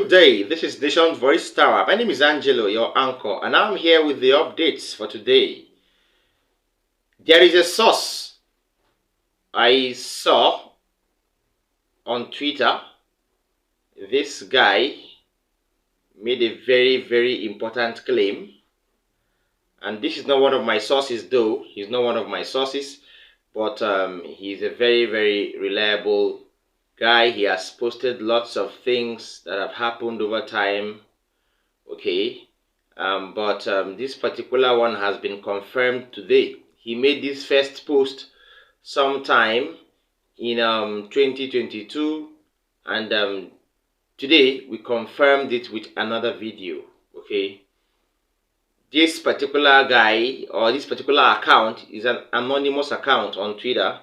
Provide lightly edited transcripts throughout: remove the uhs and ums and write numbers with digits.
Good day, this is Nation's Voice Tower. My name is Angelo, your anchor, and I'm here with the updates for today. There is a source I saw on Twitter. This guy made a very important claim, and this is not one of my sources though. He's not one of my sources, but he's a very reliable guy. He has posted lots of things that have happened over time. Okay, but this particular one has been confirmed today. He made this first post sometime in 2022, and today we confirmed it with another video. Okay, this particular guy or this particular account is an anonymous account on Twitter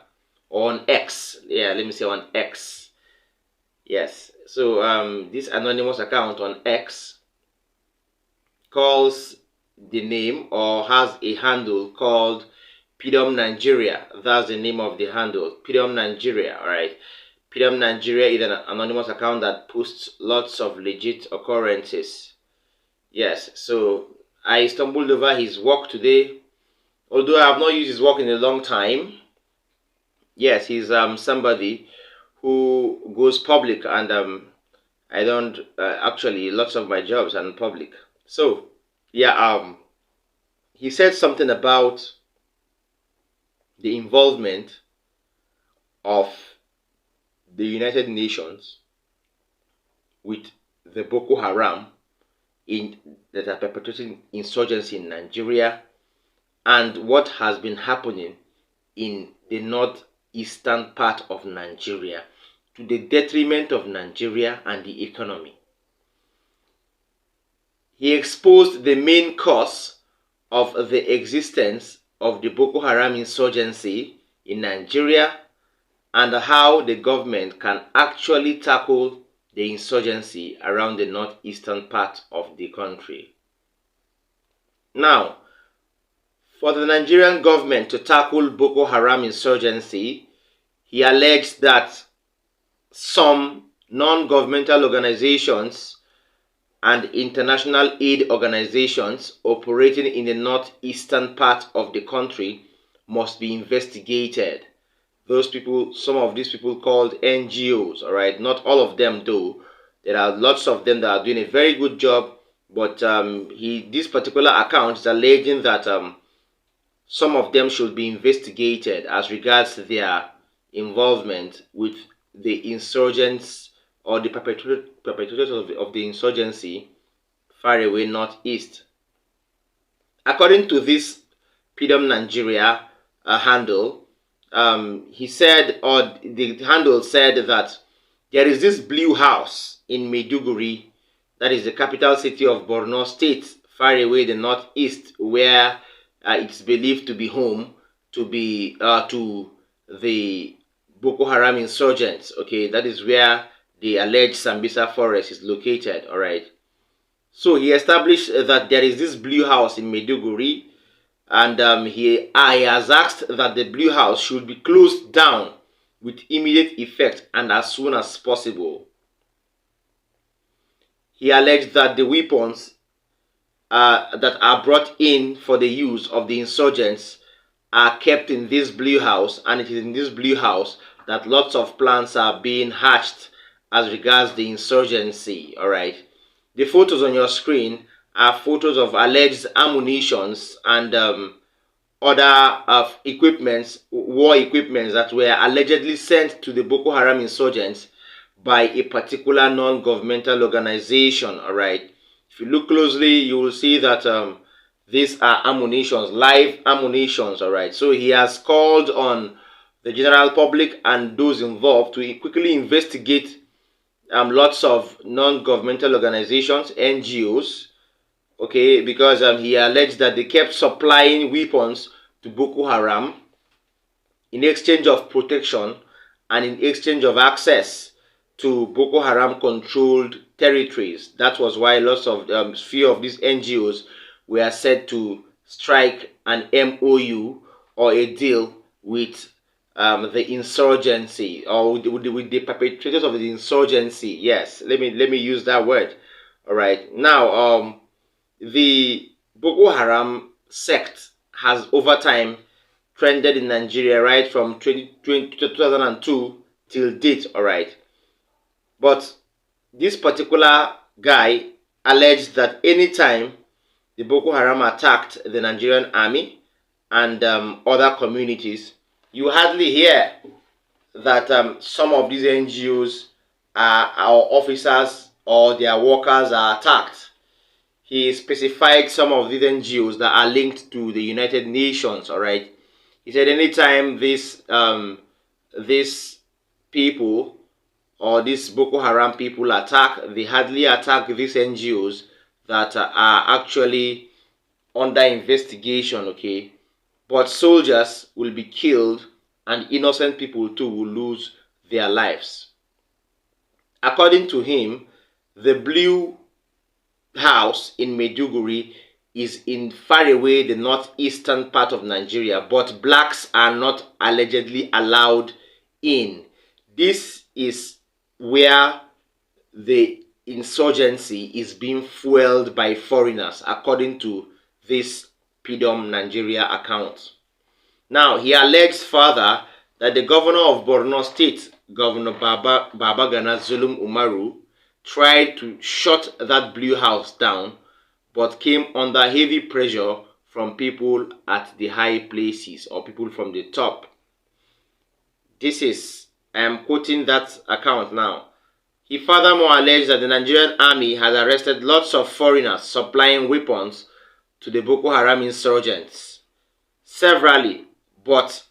or on X. Yeah, let me say on X. Yes, so this anonymous account on X calls the name or has a handle called Pidom Nigeria. That's the name of the handle, Pidom Nigeria. All right, Pidom Nigeria is an anonymous account that posts lots of legit occurrences. Yes, so I stumbled over his work today, although I have not used his work in a long time. Yes, he's somebody who goes public, and I don't actually, lots of my jobs are in public. So yeah, he said something about the involvement of the United Nations with the Boko Haram that are perpetrating insurgency in Nigeria, and what has been happening in the northeastern part of Nigeria to the detriment of Nigeria and the economy. He exposed the main cause of the existence of the Boko Haram insurgency in Nigeria and how the government can actually tackle the insurgency around the northeastern part of the country. Now, for the Nigerian government to tackle Boko Haram insurgency, he alleged that some non-governmental organizations and international aid organizations operating in the northeastern part of the country must be investigated. Those people, some of these people called NGOs, all right, not all of them though. There are lots of them that are doing a very good job, but this particular account is alleging that some of them should be investigated as regards their involvement with the insurgents or the perpetrators of the insurgency far away northeast. According to this Pidom Nigeria handle, he said, or the handle said, that there is this blue house in Maiduguri, that is the capital city of Borno State, far away the northeast, where it's believed to be home to the Boko Haram insurgents. Okay, that is where the alleged Sambisa forest is located. All right. So he established that there is this blue house in Maiduguri, and he has asked that the blue house should be closed down with immediate effect and as soon as possible. He alleged that the weapons that are brought in for the use of the insurgents are kept in this blue house, and it is in this blue house that lots of plans are being hatched as regards the insurgency. All right, the photos on your screen are photos of alleged ammunitions and other equipments, war equipments that were allegedly sent to the Boko Haram insurgents by a particular non-governmental organization. All right, if you look closely, you will see that these are ammunitions, live ammunitions. All right, so he has called on the general public and those involved to quickly investigate lots of non-governmental organizations, NGOs, okay, because he alleged that they kept supplying weapons to Boko Haram in exchange of protection and in exchange of access to Boko Haram controlled territories. That was why lots of few of these NGOs were said to strike an MOU or a deal with the insurgency, or with the perpetrators of the insurgency. Yes, let me use that word. All right. Now, the Boko Haram sect has over time trended in Nigeria right from 2002 till date. All right. But this particular guy alleged that anytime the Boko Haram attacked the Nigerian army and other communities, you hardly hear that some of these NGOs, our officers or their workers are attacked. He specified some of these NGOs that are linked to the United Nations. All right. He said anytime these people or these Boko Haram people attack, they hardly attack these NGOs that are actually under investigation, okay? But soldiers will be killed and innocent people too will lose their lives. According to him, the Blue House in Maiduguri is in far away the northeastern part of Nigeria, but blacks are not allegedly allowed in. This is where the insurgency is being fueled by foreigners, according to this PDOM Nigeria account. Now, he alleged further that the governor of Borno State, Governor Babagana Zulum Umaru, tried to shut that Blue House down, but came under heavy pressure from people at the high places or people from the top. I am quoting that account now. He furthermore alleged that the Nigerian army has arrested lots of foreigners supplying weapons to the Boko Haram insurgents. Severally, but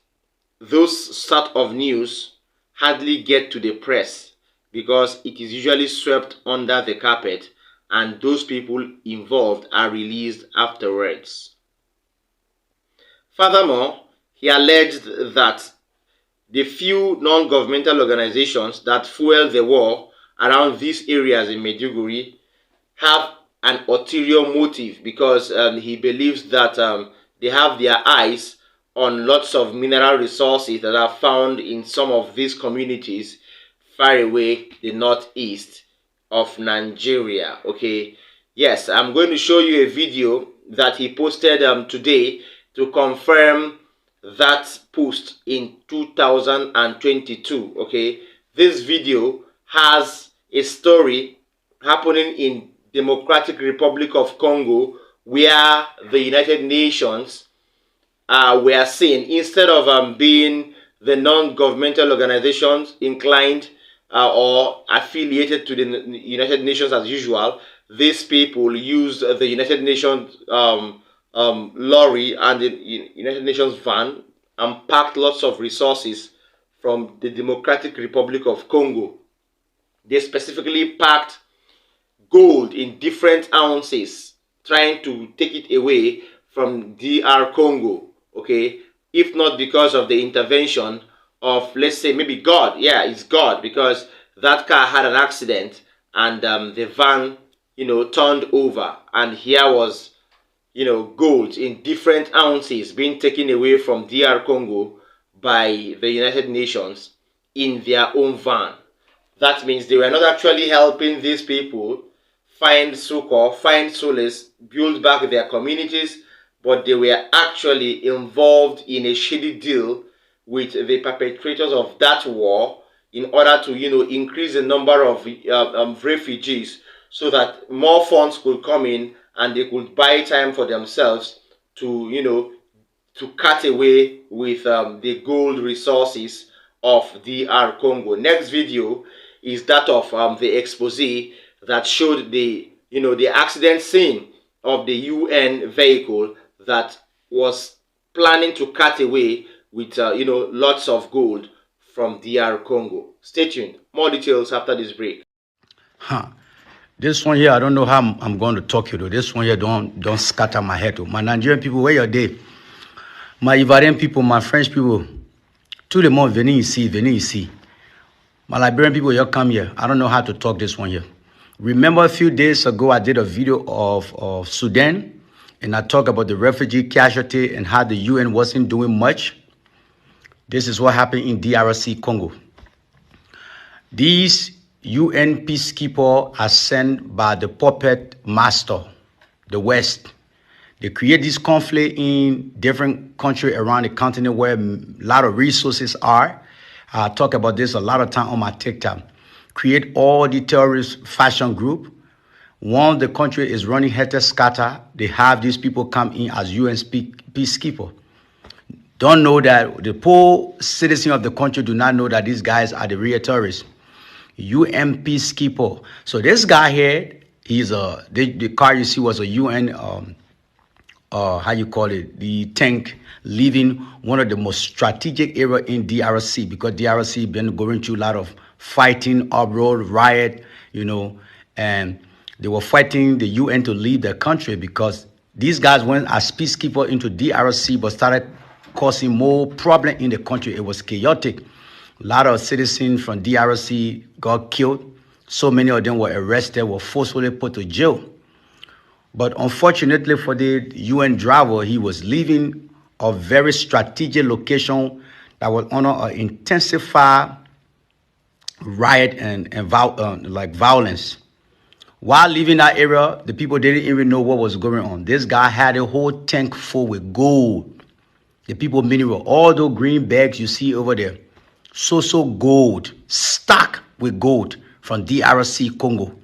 those sort of news hardly get to the press because it is usually swept under the carpet and those people involved are released afterwards. Furthermore, he alleged that the few non-governmental organizations that fuel the war around these areas in Maiduguri have an ulterior motive because he believes that they have their eyes on lots of mineral resources that are found in some of these communities far away the northeast of Nigeria. Okay, yes, I'm going to show you a video that he posted today to confirm that post in 2022. Okay, this video has a story happening in Democratic Republic of Congo where the United Nations were seen, instead of being the non-governmental organizations inclined or affiliated to the United Nations as usual. These people used the United Nations lorry and the United Nations van and packed lots of resources from the Democratic Republic of Congo. They specifically packed gold in different ounces, trying to take it away from DR Congo, okay? If not because of the intervention of, let's say, maybe God. Yeah, it's God, because that car had an accident and the van, turned over, and here was, gold in different ounces being taken away from DR Congo by the United Nations in their own van. That means they were not actually helping these people find succor, find solace, build back their communities, but they were actually involved in a shady deal with the perpetrators of that war in order to, increase the number of refugees so that more funds could come in and they could buy time for themselves to, to cut away with the gold resources of DR Congo. Next video is that of the expose that showed the accident scene of the UN vehicle that was planning to cut away with lots of gold from DR Congo. Stay tuned. More details after this break. This one here, I don't know how I'm going to talk you though. This one here don't scatter my head. My Nigerian people, where you're there? My Ivorian people, my French people, tout le monde venez ici. My Liberian people, you come here. I don't know how to talk this one here. Remember a few days ago, I did a video of Sudan, and I talked about the refugee casualty and how the UN wasn't doing much. This is what happened in DRC Congo. These UN peacekeepers are sent by the puppet master, the West. They create this conflict in different countries around the continent where a lot of resources are. I talk about this a lot of time on my TikTok. Create all the terrorist fashion group. Once the country is running helter scatter, they have these people come in as UN peacekeeper. Don't know that the poor citizen of the country do not know that these guys are the real terrorists. UN peacekeeper. So this guy here, he's the car you see was a UN how you call it, the tank leaving one of the most strategic area in DRC, because DRC been going through a lot of fighting, uproar, riot, and they were fighting the UN to leave the country because these guys went as peacekeeper into DRC but started causing more problem in the country. It was chaotic. A lot of citizens from DRC got killed. So many of them were arrested, were forcefully put to jail. But unfortunately for the UN driver, he was leaving a very strategic location that was under an intensified riot and violence. While leaving that area, the people didn't even know what was going on. This guy had a whole tank full with gold. The people mineral, all those green bags you see over there, so gold, stacked with gold from DRC Congo.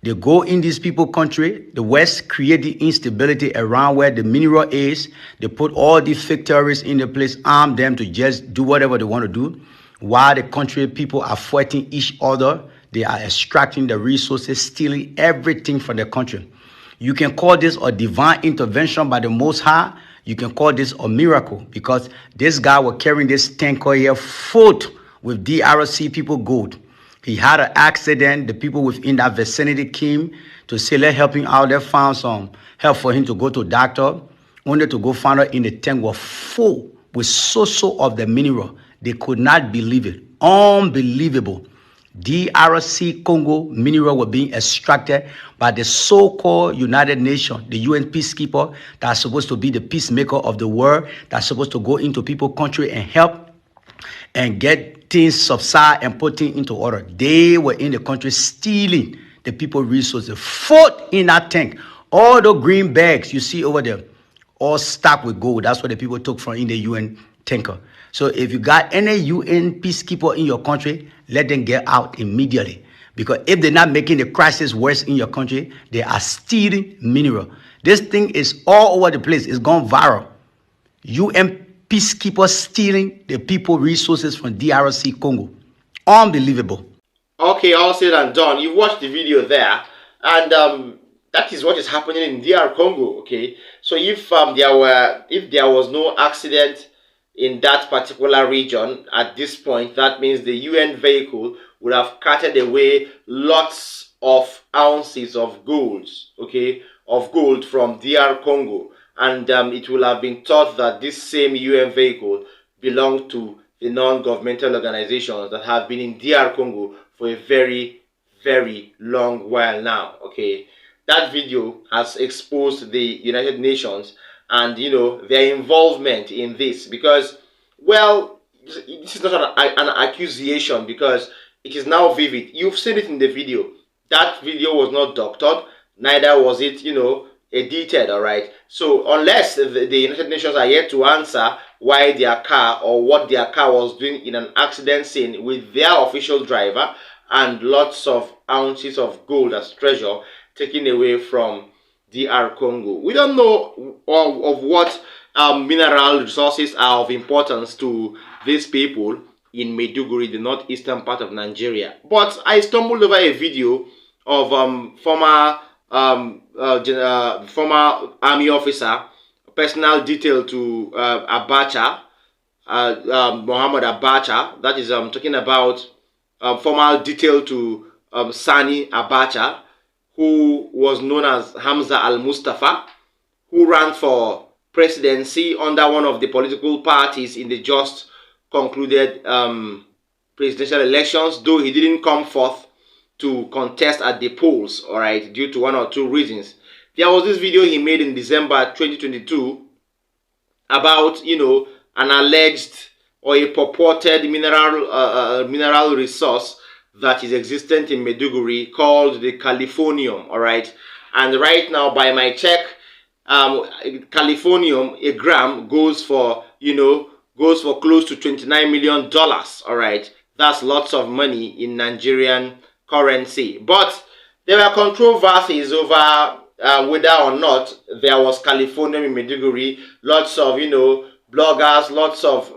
They go in these people country, the West create the instability around where the mineral is. They put all the fake terrorists in the place, arm them to just do whatever they want to do. While the country people are fighting each other, they are extracting the resources, stealing everything from the country. You can call this a divine intervention by the Most High. You can call this a miracle because this guy was carrying this tanker here full with DRC people gold. He had an accident. The people within that vicinity came to say, let's help him out. They found some help for him to go to a doctor. Only to go find out in the tank was full with so of the mineral. They could not believe it. Unbelievable. DRC Congo mineral were being extracted by the so-called United Nations, the UN peacekeeper that's supposed to be the peacemaker of the world, that's supposed to go into people's country and help and get things subside and put things into order. They were in the country stealing the people resources. Food in that tank. All the green bags you see over there, all stacked with gold. That's what the people took from in the UN tanker. So if you got any UN peacekeeper in your country, let them get out immediately. Because if they're not making the crisis worse in your country, they are stealing mineral. This thing is all over the place. It's gone viral. UN peacekeepers stealing the people resources from DRC Congo. Unbelievable. Okay, all said and done. You watched the video there, and that is what is happening in DR Congo. Okay, so if there was no accident in that particular region at this point, that means the UN vehicle would have carted away lots of ounces of gold. Okay, of gold from DR Congo. And it will have been thought that this same UN vehicle belonged to the non-governmental organizations that have been in DR Congo for a very, very long while now. Okay, that video has exposed the United Nations and their involvement in this because, well, this is not an accusation because it is now vivid. You've seen it in the video. That video was not doctored, neither was it, edited, all right? So unless the United Nations are yet to answer why their car or what their car was doing in an accident scene with their official driver and lots of ounces of gold as treasure taken away from DR Congo. We don't know of what mineral resources are of importance to these people in Maiduguri, the northeastern part of Nigeria. But I stumbled over a video of former army officer, personal detail to Abacha, Muhammad Abacha. That is talking about formal detail to Sani Abacha, who was known as Hamza al-Mustafa, who ran for presidency under one of the political parties in the just concluded presidential elections, though he didn't come forth to contest at the polls, all right, due to one or two reasons. There was this video he made in December 2022 about, an alleged or a purported mineral resource that is existent in Maiduguri called the Californium, all right? And right now, by my check, Californium, a gram, goes for, goes for close to $29 million, all right? That's lots of money in Nigerian currency. But there were controversies over whether or not there was Californium in Maiduguri. Lots of, bloggers, lots of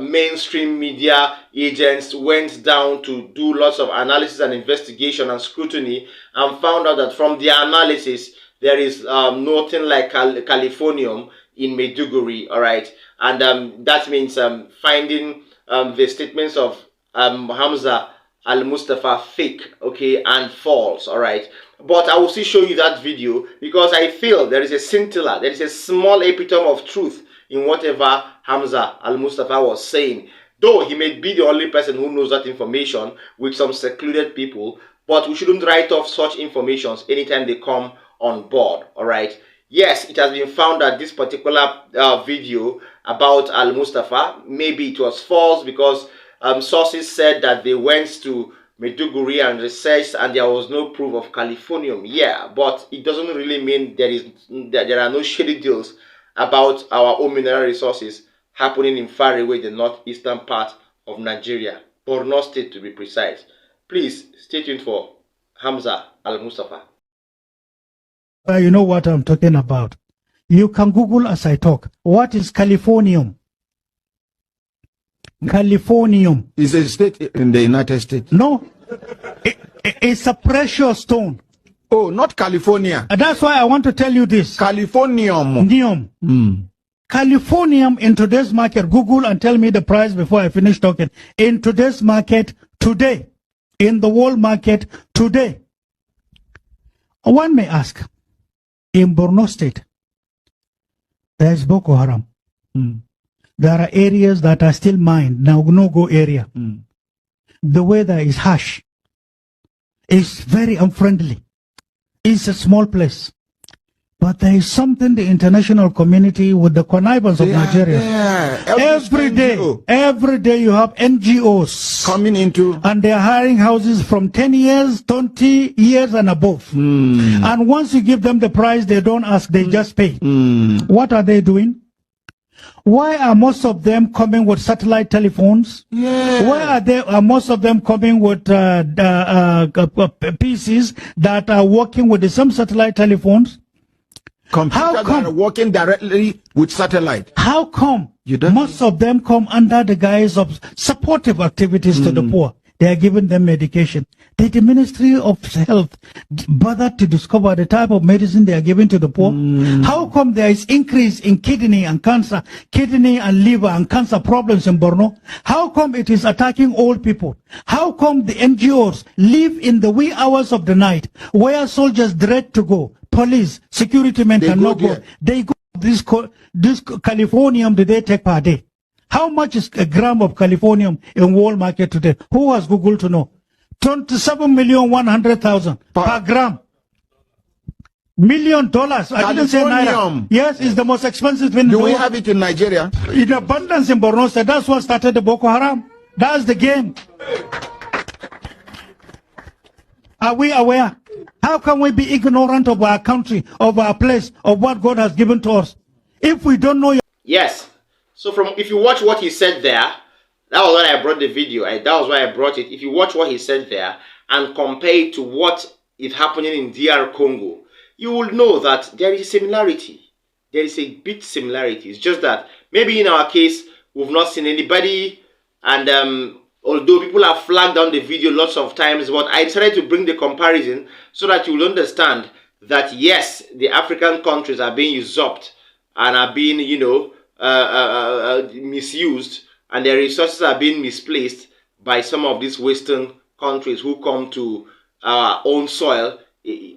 mainstream media agents went down to do lots of analysis and investigation and scrutiny, and found out that from their analysis, there is nothing like Californium in Maiduguri, all right? And that means finding the statements of Hamza Al-Mustafa fake, okay, and false, all right? But I will still show you that video because I feel there is a scintilla, there is a small epitome of truth in whatever Hamza Al-Mustafa was saying. Though he may be the only person who knows that information with some secluded people, but we shouldn't write off such informations anytime they come on board, all right? Yes, it has been found that this particular video about Al-Mustafa, maybe it was false because sources said that they went to Maiduguri and researched and there was no proof of Californium. Yeah, but it doesn't really mean there are no shady deals about our own mineral resources happening in far away the northeastern part of Nigeria, Borno State to be precise. Please stay tuned for Hamza Al-Mustafa. You know what I'm talking about. You can Google as I talk. What is Californium? Californium. Is a state in the United States? No. It's a precious stone. Oh, not California. That's why I want to tell you this. Californium. Californium in today's market. Google and tell me the price before I finish talking. In today's market today. In the world market today. One may ask, in Borno State, there is Boko Haram. There are areas that are still mined, now no-go area. The weather is harsh. It's very unfriendly. It's a small place. But there is something the international community with the connivance of Nigeria. Every day you have NGOs coming into, and they are hiring houses from 10 years, 20 years and above. And once you give them the price, they don't ask, they just pay. What are they doing? Why are most of them coming with satellite telephones? Why are most of them coming with PCs that are working with the same satellite telephones? Computers that are working directly with satellite. How come most of them come under the guise of supportive activities to the poor? They are giving them medication. Did the Ministry of Health bother to discover the type of medicine they are giving to the poor? How come there is increase in kidney and cancer, kidney and liver and cancer problems in Borno? How come it is attacking old people? How come the NGOs live in the wee hours of the night where soldiers dread to go? Police, security men cannot go. They go this Californium that they take per day. How much is a gram of Californium in world market today? Who has Google to know? 27,100,000 per gram. $1 million. I didn't say naira. Yes, it's the most expensive thing. Do we have it in Nigeria? In abundance in Borno State. That's what started the Boko Haram. That's the game. Are we aware? How can we be ignorant of our country, of our place, of what God has given to us? If we don't know. Yes. So if you watch what he said there, that was why I brought the video. That was why I brought it. If you watch what he said there and compare it to what is happening in DR Congo, you will know that there is a similarity. There is a bit similarity. It's just that maybe in our case, we've not seen anybody, and although people have flagged down the video lots of times, but I decided to bring the comparison so that you will understand that yes, the African countries are being usurped and are being, misused, and their resources are being misplaced by some of these Western countries who come to our own soil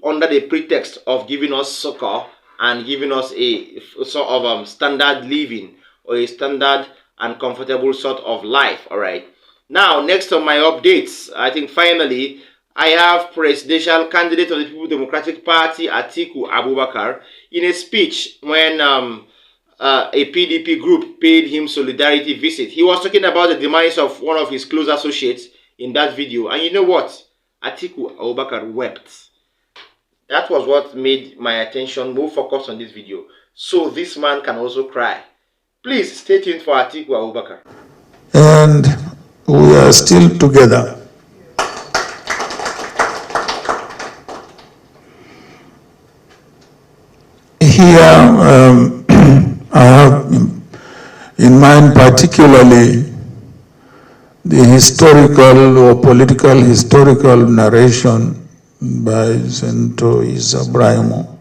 under the pretext of giving us succor and giving us a sort of standard living or a standard and comfortable sort of life. All right. Now, next on my updates, I think finally, I have presidential candidate of the People Democratic Party, Atiku Abubakar, in a speech when a PDP group paid him solidarity visit. He was talking about the demise of one of his close associates in that video. And you know what? Atiku Abubakar wept. That was what made my attention more focused on this video. So this man can also cry. Please stay tuned for Atiku Abubakar. And we are still together. Here, I have in mind particularly the historical or political historical narration by Senator Isa Brahimo,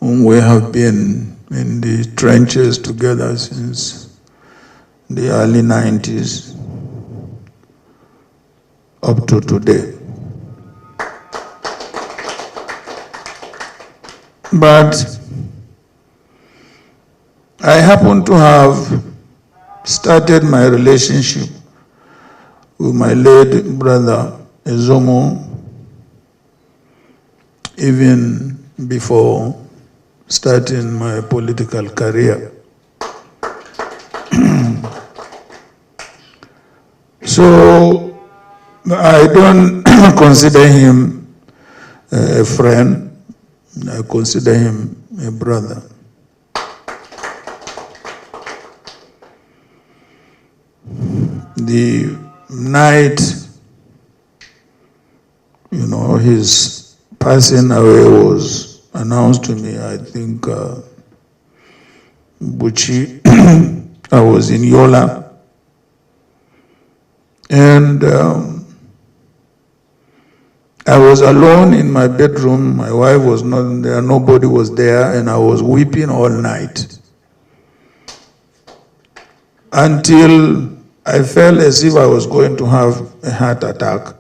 whom we have been in the trenches together since the early 90s up to today. But I happen to have started my relationship with my late brother Ezomo even before starting my political career. So I don't consider him a friend, I consider him a brother. The night, his passing away was announced to me, I think, Buchi, I was in Yola, and I was alone in my bedroom. My wife was not there, nobody was there, and I was weeping all night until I felt as if I was going to have a heart attack.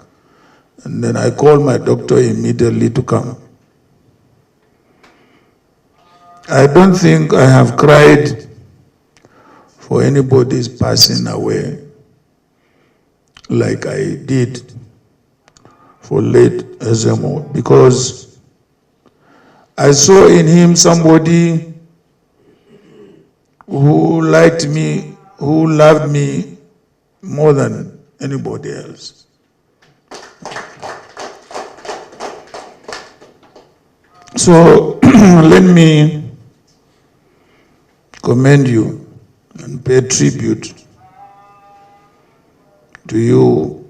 And then I called my doctor immediately to come. I don't think I have cried for anybody's passing away like I did for late Ezemo, because I saw in him somebody who liked me, who loved me more than anybody else. So let me commend you and pay tribute to you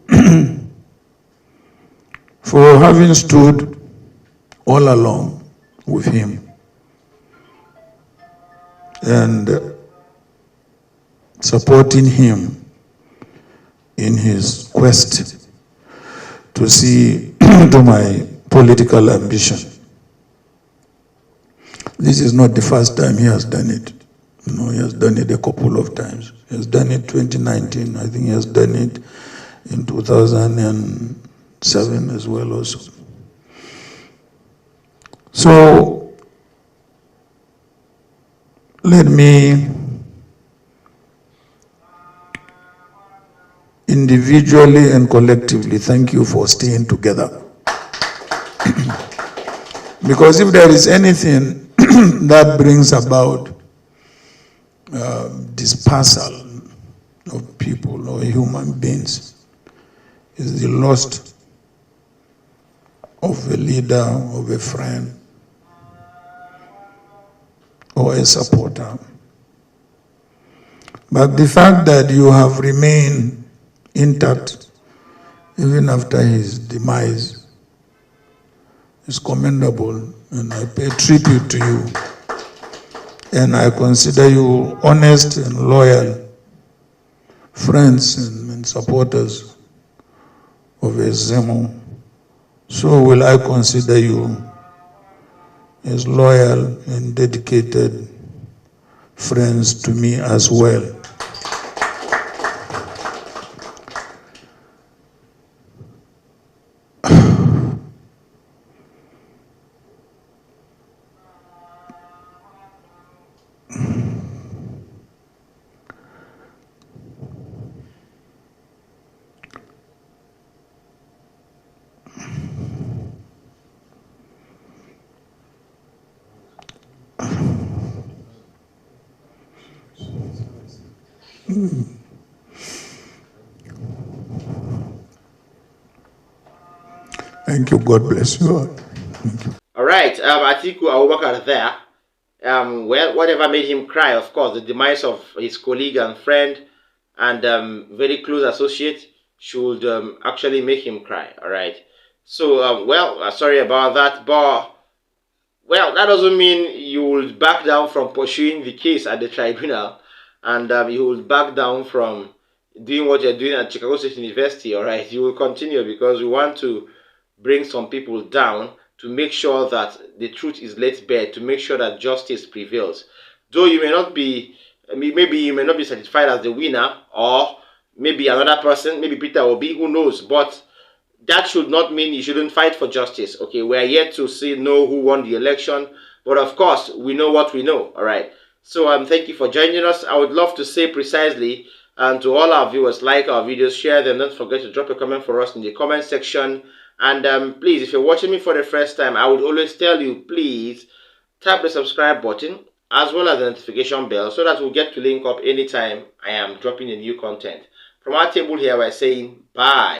for having stood all along with him and supporting him in his quest to see to my political ambition. This is not the first time he has done it. He has done it a couple of times. He has done it 2019. I think he has done it in 2007 as well also. So let me individually and collectively thank you for staying together. Because if there is anything that brings about dispersal of people or human beings, is the loss of a leader, of a friend, or a supporter. But the fact that you have remained intact even after his demise is commendable, and I pay tribute to you. And I consider you honest and loyal friends and supporters of Ezemo. So will I consider you as loyal and dedicated friends to me as well. Thank you. God bless you all. Thank you. All right, Atiku Abubakar there. Well, whatever made him cry, of course, the demise of his colleague and friend and very close associate should actually make him cry. All right. So, well, sorry about that, but well, that doesn't mean you will back down from pursuing the case at the tribunal, and you will back down from doing what you're doing at Chicago State University. All right, you will continue because we want to bring some people down to make sure that the truth is laid bare, to make sure that justice prevails. Though you may not be, maybe you may not be satisfied as the winner, or maybe another person, maybe Peter Obi, who knows, but that should not mean you shouldn't fight for justice. Okay, we are yet to know who won the election, but of course we know what we know. All right. So thank you for joining us. I would love to say precisely, and to all our viewers, like our videos, share them. Don't forget to drop a comment for us in the comment section. And please, if you're watching me for the first time, I would always tell you, please tap the subscribe button as well as the notification bell so that we'll get to link up anytime I am dropping a new content. From our table here, we're saying bye.